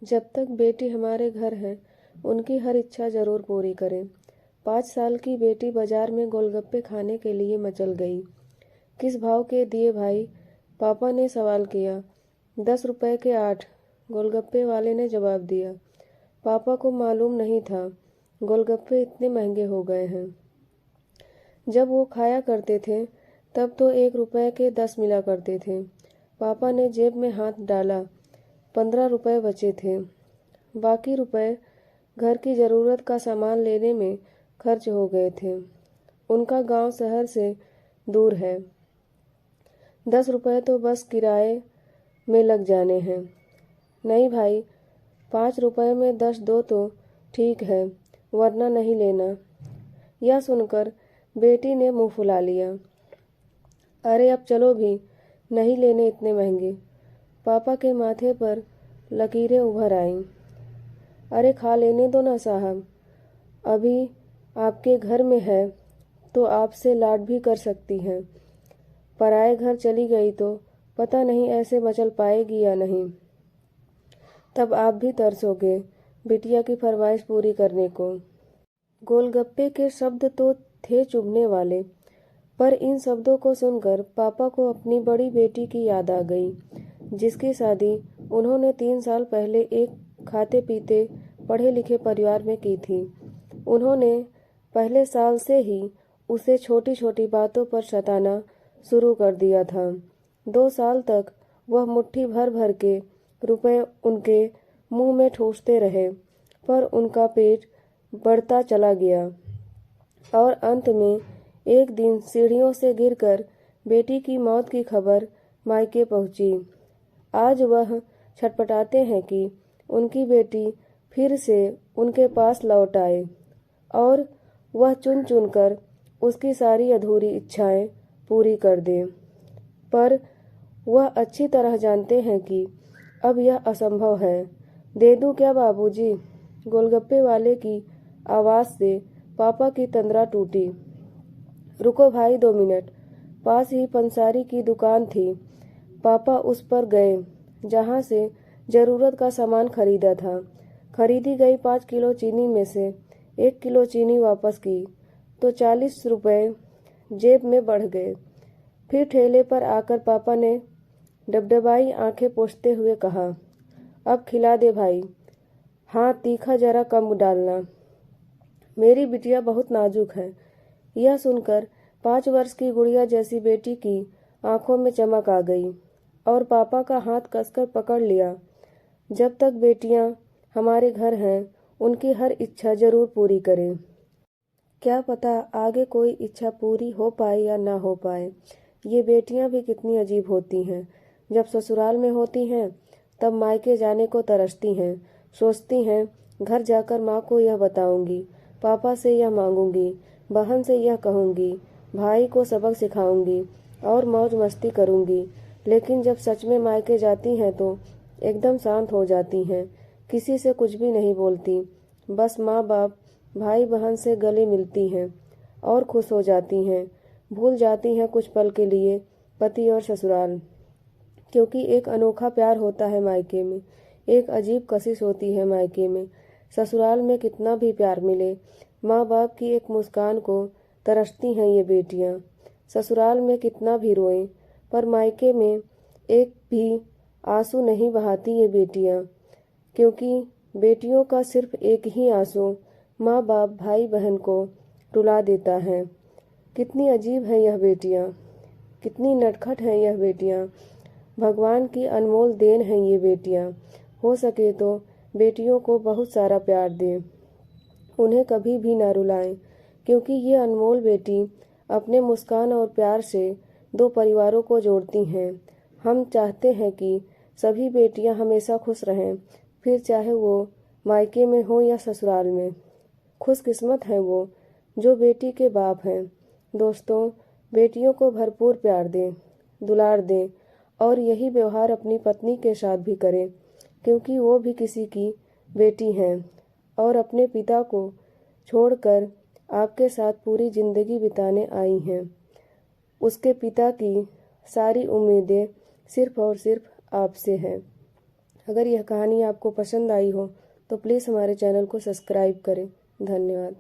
जब तक बेटी हमारे घर है उनकी हर इच्छा जरूर पूरी करें। 5 साल की बेटी बाजार में गोलगप्पे खाने के लिए मचल गई। किस भाव के दिए भाई? पापा ने सवाल किया। 10 रुपए के 8, गोलगप्पे वाले ने जवाब दिया। पापा को मालूम नहीं था गोलगप्पे इतने महंगे हो गए हैं। जब वो खाया करते थे तब तो 1 रुपए के 10 मिला करते थे। पापा ने जेब में हाथ डाला। 15 रुपए बचे थे। बाकी रुपए घर की ज़रूरत का सामान लेने में खर्च हो गए थे। उनका गांव शहर से दूर है। 10 रुपए तो बस किराए में लग जाने हैं। नहीं भाई, 5 रुपए में 10 दो तो ठीक है, वरना नहीं लेना। यह सुनकर बेटी ने मुंह फुला लिया। अरे अब चलो भी, नहीं लेने इतने महंगे। पापा के माथे पर लकीरें उभर आईं। अरे खा लेने दो ना साहब, अभी आपके घर में है तो आपसे लाड भी कर सकती हैं। पराए घर चली गई तो पता नहीं ऐसे मचल पाएगी या नहीं। तब आप भी तरसोगे बिटिया की फरमाइश पूरी करने को। गोलगप्पे के शब्द तो थे चुभने वाले, पर इन शब्दों को सुनकर पापा को अपनी बड़ी बेटी की याद आ गई, जिसकी शादी उन्होंने 3 साल पहले एक खाते पीते पढ़े लिखे परिवार में की थी। उन्होंने पहले साल से ही उसे छोटी छोटी बातों पर सताना शुरू कर दिया था। 2 साल तक वह मुट्ठी भर भर के रुपए उनके मुंह में ठूसते रहे, पर उनका पेट बढ़ता चला गया और अंत में एक दिन सीढ़ियों से गिरकर बेटी की मौत की खबर मायके पहुंची। आज वह छटपटाते हैं कि उनकी बेटी फिर से उनके पास लौट आए और वह चुन चुनकर उसकी सारी अधूरी इच्छाएं पूरी कर दे। पर वह अच्छी तरह जानते हैं कि अब यह असंभव है। दे दूं क्या बाबूजी? गोलगप्पे वाले की आवाज़ से पापा की तंद्रा टूटी। रुको भाई 2 मिनट। पास ही पंसारी की दुकान थी। पापा उस पर गए, जहाँ से ज़रूरत का सामान खरीदा था। खरीदी गई 5 किलो चीनी में से 1 किलो चीनी वापस की तो 40 रुपए जेब में बढ़ गए। फिर ठेले पर आकर पापा ने डबडबाई आंखें पोंछते हुए कहा, अब खिला दे भाई। हाँ, तीखा जरा कम डालना। मेरी बिटिया बहुत नाजुक है। यह सुनकर 5 वर्ष की गुड़िया जैसी बेटी की आंखों में चमक आ गई और पापा का हाथ कसकर पकड़ लिया। जब तक बेटियां हमारे घर हैं उनकी हर इच्छा जरूर पूरी करें। क्या पता आगे कोई इच्छा पूरी हो पाए या ना हो पाए। ये बेटियां भी कितनी अजीब होती हैं। जब ससुराल में होती हैं तब मायके जाने को तरसती हैं। सोचती हैं घर जाकर माँ को यह बताऊंगी, पापा से यह मांगूंगी, बहन से यह कहूंगी, भाई को सबक सिखाऊंगी और मौज मस्ती करूंगी। लेकिन जब सच में मायके जाती हैं तो एकदम शांत हो जाती हैं। किसी से कुछ भी नहीं बोलती, बस माँ बाप भाई बहन से गले मिलती हैं और खुश हो जाती हैं। भूल जाती हैं कुछ पल के लिए पति और ससुराल, क्योंकि एक अनोखा प्यार होता है मायके में, एक अजीब कशिश होती है मायके में। ससुराल में कितना भी प्यार मिले, माँ बाप की एक मुस्कान को तरसती हैं ये बेटियाँ। ससुराल में कितना भी रोएं, पर मायके में एक भी आंसू नहीं बहाती ये बेटियाँ, क्योंकि बेटियों का सिर्फ एक ही आंसू माँ बाप भाई बहन को रुला देता है। कितनी अजीब है यह बेटियाँ, कितनी नटखट हैं यह बेटियाँ। भगवान की अनमोल देन हैं ये बेटियाँ। हो सके तो बेटियों को बहुत सारा प्यार दें, उन्हें कभी भी ना रुलाएं, क्योंकि ये अनमोल बेटी अपने मुस्कान और प्यार से 2 परिवारों को जोड़ती हैं। हम चाहते हैं कि सभी बेटियां हमेशा खुश रहें, फिर चाहे वो मायके में हो या ससुराल में। खुशकिस्मत हैं वो जो बेटी के बाप हैं। दोस्तों, बेटियों को भरपूर प्यार दें, दुलार दें और यही व्यवहार अपनी पत्नी के साथ भी करें, क्योंकि वो भी किसी की बेटी हैं और अपने पिता को छोड़कर आपके साथ पूरी जिंदगी बिताने आई हैं। उसके पिता की सारी उम्मीदें सिर्फ और सिर्फ आपसे हैं। अगर यह कहानी आपको पसंद आई हो तो प्लीज़ हमारे चैनल को सब्सक्राइब करें। धन्यवाद।